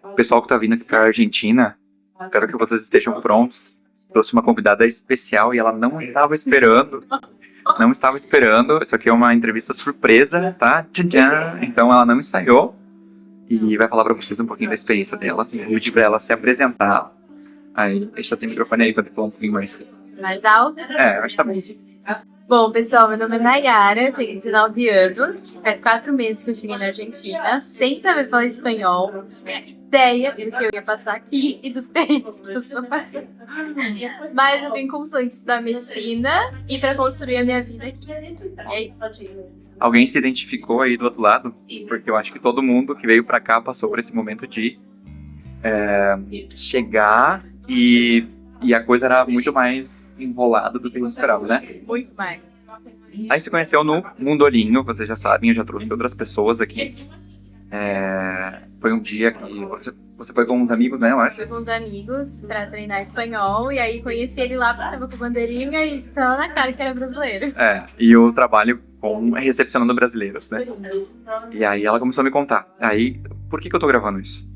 O pessoal que tá vindo aqui pra Argentina, espero que vocês estejam prontos. Trouxe uma convidada especial e ela não estava esperando. Não estava esperando. Isso aqui é uma entrevista surpresa, tá? Tchan! Então ela não ensaiou. E vai falar pra vocês um pouquinho da experiência dela. Vou pedir pra ela se apresentar. Aí, deixa sem microfone aí, pra ter falar um pouquinho mais. Mais alto? Acho que tá bom. Bom, pessoal, meu nome é Nayara, tenho 19 anos. Faz 4 meses que eu cheguei na Argentina, sem saber falar espanhol. Não tinha ideia do que eu ia passar aqui e dos perrengues que eu estou passando. Mas eu tenho como sonho de estudar medicina e para construir a minha vida aqui. É isso. Alguém se identificou aí do outro lado? Porque eu acho que todo mundo que veio pra cá passou por esse momento de chegar e a coisa era muito mais enrolada do que eu esperava, né? Muito mais. Aí se conheceu no Mundolinho, vocês já sabem, eu já trouxe outras pessoas aqui. Foi um dia que você foi com uns amigos, né, eu acho? Fui com uns amigos pra treinar espanhol e aí conheci ele lá porque tava com bandeirinha e tava na cara que era brasileiro. E eu trabalho recepcionando brasileiros, né? E aí ela começou a me contar. Aí, por que eu tô gravando isso?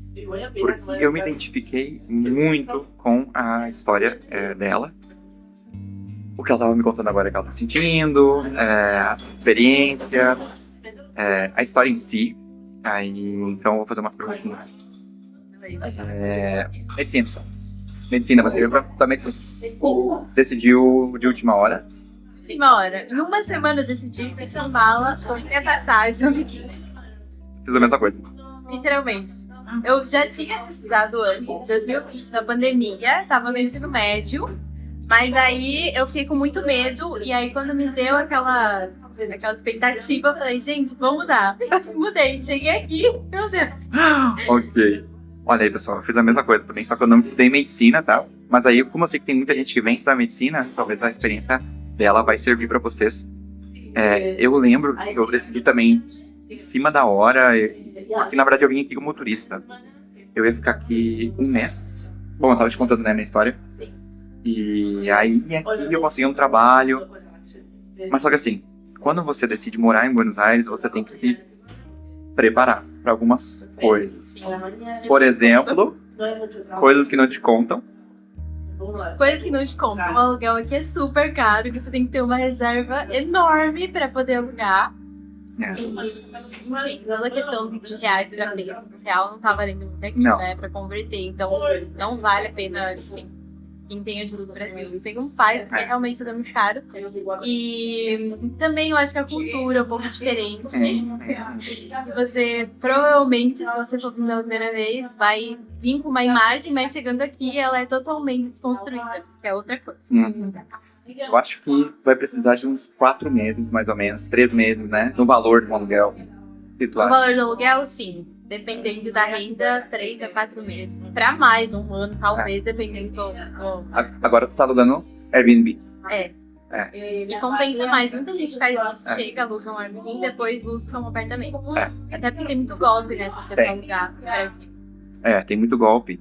Porque eu me identifiquei muito com a história dela. O que ela tava me contando agora, que ela tá sentindo, as experiências, a história em si. Aí, então eu vou fazer umas perguntinhas. Medicina, você veio pra estudar medicina. Decidiu de última hora. Última hora. Em uma semana eu decidi, fiz a mala, comprei a passagem. Fiz a mesma coisa. Literalmente. Eu já tinha pesquisado antes, em 2020, na pandemia, tava no ensino médio, mas aí eu fiquei com muito medo, e aí quando me deu aquela expectativa, eu falei, gente, vou mudar. Mudei, cheguei aqui, meu Deus. Ok. Olha aí, pessoal, eu fiz a mesma coisa também, só que eu não estudei medicina, tá? Mas aí, como eu sei que tem muita gente que vem estudar medicina, talvez a experiência dela vai servir pra vocês. Eu lembro que eu decidi também em cima da hora, porque na verdade eu vim aqui como turista. Eu ia ficar aqui um mês. Bom, eu tava te contando, né, a minha história. Sim. E aí aqui eu consegui um trabalho. Mas só que assim, quando você decide morar em Buenos Aires, você tem que se preparar para algumas coisas. Por exemplo, coisas que não te contam. Coisas que não te contam. O aluguel aqui é super caro, você tem que ter uma reserva enorme pra poder alugar. Enfim, toda a questão de reais pra preço. O real não tá valendo muito aqui, Não. né, pra converter. Então, não vale a pena, enfim, quem tem ajuda do Brasil. Não sei como faz, porque realmente tá muito caro. E também eu acho que a cultura é um pouco diferente. E você, provavelmente, se você for pela primeira vez, vai vir com uma imagem, mas chegando aqui, ela é totalmente desconstruída, que é outra coisa. Eu acho que vai precisar de uns 4 meses, mais ou menos, 3 meses, né? No valor do aluguel. O que tu O acha? valor do aluguel, sim. Dependendo da renda, 3 a 4 meses. Pra mais, um ano, talvez, dependendo do... Agora tu tá alugando Airbnb. E compensa mais. Muita gente faz isso, chega, aluga um Airbnb, depois busca um apartamento. Até porque tem muito golpe, né, se você for alugar no Brasil. Tem muito golpe.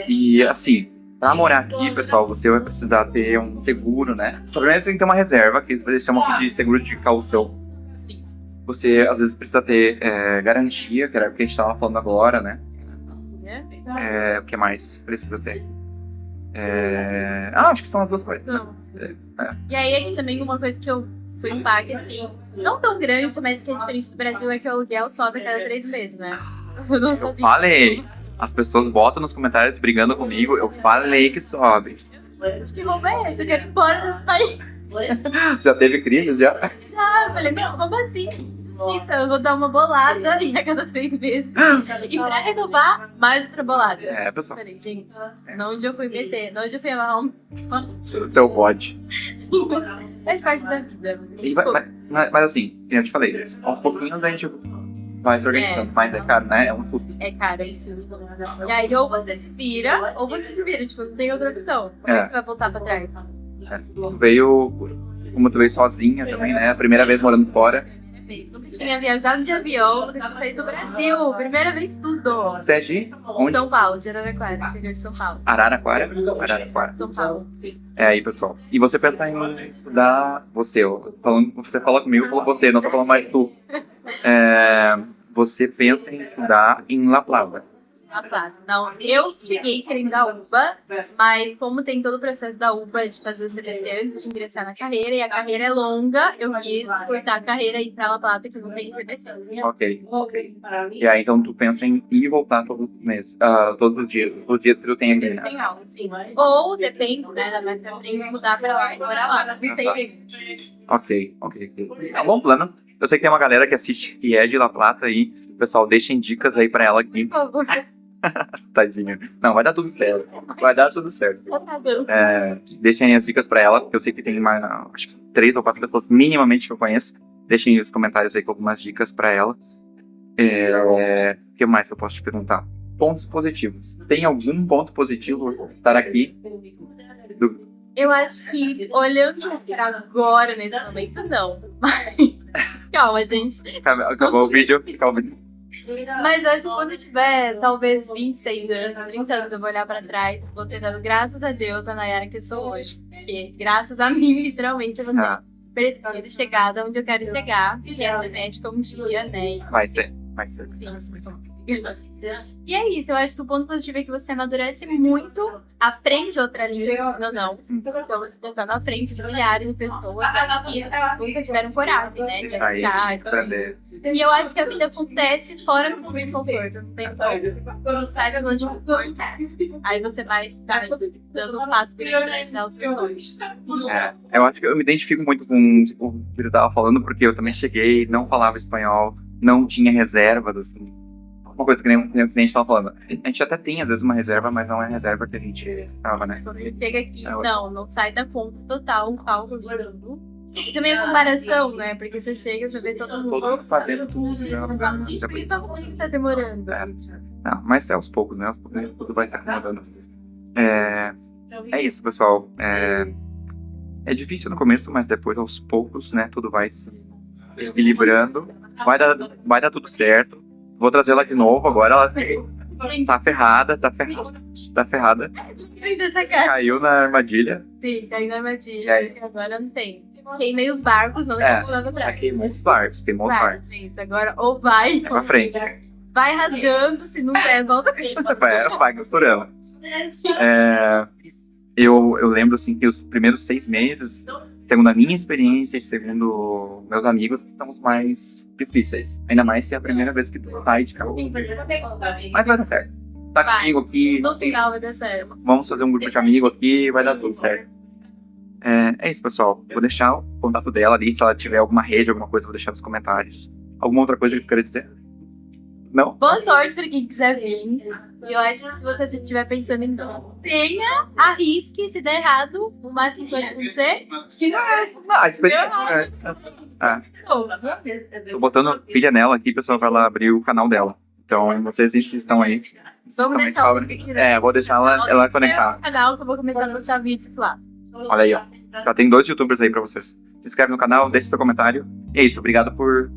E assim, pra morar aqui, pessoal, você vai precisar ter um seguro, né? Primeiro tem que ter uma reserva, que vai ser uma de seguro de caução. Sim. Você, às vezes, precisa ter garantia, que era o que a gente tava falando agora, né? O que mais precisa ter? Acho que são as duas coisas. Então, E aí, aqui também uma coisa que eu fui um pague, assim, não tão grande, mas que é diferente do Brasil, é que o aluguel sobe a cada 3 meses, né? Eu não Eu sabia. falei. As pessoas botam nos comentários brigando comigo. Eu falei que sobe. Acho que roubo é esse, eu quero ir embora desse país. Já teve crise? Já? Já, eu falei, não, como assim? Justiça, eu vou dar uma bolada e a cada 3 meses. E pra renovar, mais outra bolada. Eu Pessoal. falei, gente, onde eu fui meter? Onde eu fui amarrar um... O teu bode. Sim, mas faz parte da vida. Mas assim, como eu te falei, aos pouquinhos a gente vai se organizando. Mas é caro, né? É um susto. É caro, é um susto. E aí, ou você se vira, tipo, não tem outra opção. Como é que você vai voltar pra trás? Como tu veio sozinha também, né? A primeira vez morando fora. Nunca tinha viajado de avião, nunca tinha saído do Brasil. Primeira vez tudo. Você é de onde? São Paulo, de Araraquara, interior de São Paulo. Araraquara? Araraquara. São Paulo. Aí, pessoal. E você pensa em estudar... Você fala comigo, falou não tô falando mais tu. Você pensa em estudar em La Plata. La Plata. Não, eu cheguei querendo a UBA, mas como tem todo o processo da UBA de fazer o CBT antes de ingressar na carreira, e a carreira é longa, eu quis cortar a carreira e ir pra La Plata, que não tem CBC. Ok. E aí, então, tu pensa em ir e voltar todos os meses, todos os dias que tu tem aqui, né? Tem aula, sim. Ou, depende, né, mais pra frente, mudar pra lá e morar lá. Ok. É um bom plano. Eu sei que tem uma galera que assiste que é de La Plata aí. Pessoal, deixem dicas aí pra ela aqui. Por favor. Tadinha. Não, vai dar tudo certo. Vai dar tudo certo. Tá dando. Deixem as dicas pra ela, porque eu sei que tem acho que 3 ou 4 pessoas minimamente que eu conheço. Deixem os comentários aí com algumas dicas pra ela. O que mais que eu posso te perguntar? Pontos positivos. Tem algum ponto positivo estar aqui? Eu acho que, olhando pra agora, nesse momento, não. Mas, calma, gente. Acabou o vídeo. Mas eu acho que quando eu tiver, talvez, 26 anos, 30 anos, eu vou olhar pra trás e vou ter dado graças a Deus a Nayara que eu sou hoje. Porque, graças a mim, literalmente, eu vou ter persistido chegada onde eu quero chegar. E é ser médica um dia, né? Vai ser. Sim. E é isso, eu acho que o ponto positivo é que você amadurece muito, aprende outra língua, não. Então você está na frente de milhares de pessoas que nunca tiveram coragem, né? De aprender. E eu acho que a vida acontece fora do seu conforto, não tem como. Sai da zona de conforto, aí você vai dando um passo para realizar os seus sonhos. Eu acho que eu me identifico muito com o que tu tava falando, porque eu também cheguei, não falava espanhol, não tinha reserva, uma coisa que nem a gente tava falando. A gente até tem, às vezes, uma reserva, mas não é a reserva que a gente estava, né? Quando ele chega aqui, não sai da conta total, um palco virando. E também a comparação, né? Porque você chega, você vê todo mundo fazendo tudo. Por isso a coisa tá demorando. Não, mas é aos poucos, né? Aos poucos tudo vai se acomodando. É isso, pessoal. É difícil no começo, mas depois, aos poucos, né? Tudo vai se equilibrando. Vai dar tudo certo. Vou trazer ela de novo agora. Ela tá ferrada. Caiu na armadilha. Sim, caiu na armadilha. E agora não tem. Queimei os barcos, não tem como lá pra trás. Queimou os barcos. Gente, agora ou vai. Pra frente. Vai rasgando, se não der, volta pra vai costurando. Eu lembro assim que os primeiros 6 meses, segundo a minha experiência e segundo meus amigos, são os mais difíceis. Ainda mais se é a primeira vez que tu sai de casa. Mas vai dar certo. Tá comigo aqui. No final vai dar certo. Vamos fazer um grupo de amigos aqui e vai dar tudo certo. É isso, pessoal. Vou deixar o contato dela ali. Se ela tiver alguma rede, alguma coisa, eu vou deixar nos comentários. Alguma outra coisa que eu queria dizer? Não? Boa sorte pra quem quiser vir. E eu acho que se você estiver pensando em tenha, arrisque, se der errado, o máximo que pode acontecer. A experiência. Tô botando pilha nela aqui, pessoal, pra ela abrir o canal dela. Então, vocês insistam aí. Vamos deixar vou deixar ela conectar. No canal que eu vou começar a postar vídeos lá. Olha aí, ó. Já tem 2 youtubers aí pra vocês. Se inscreve no canal, deixa seu comentário. E é isso, obrigado por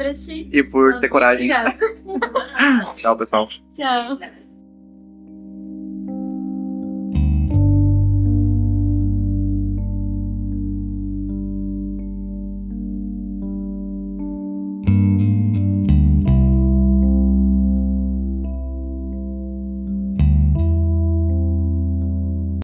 assistir. E por ter coragem. Obrigada. Tchau, pessoal. Tchau.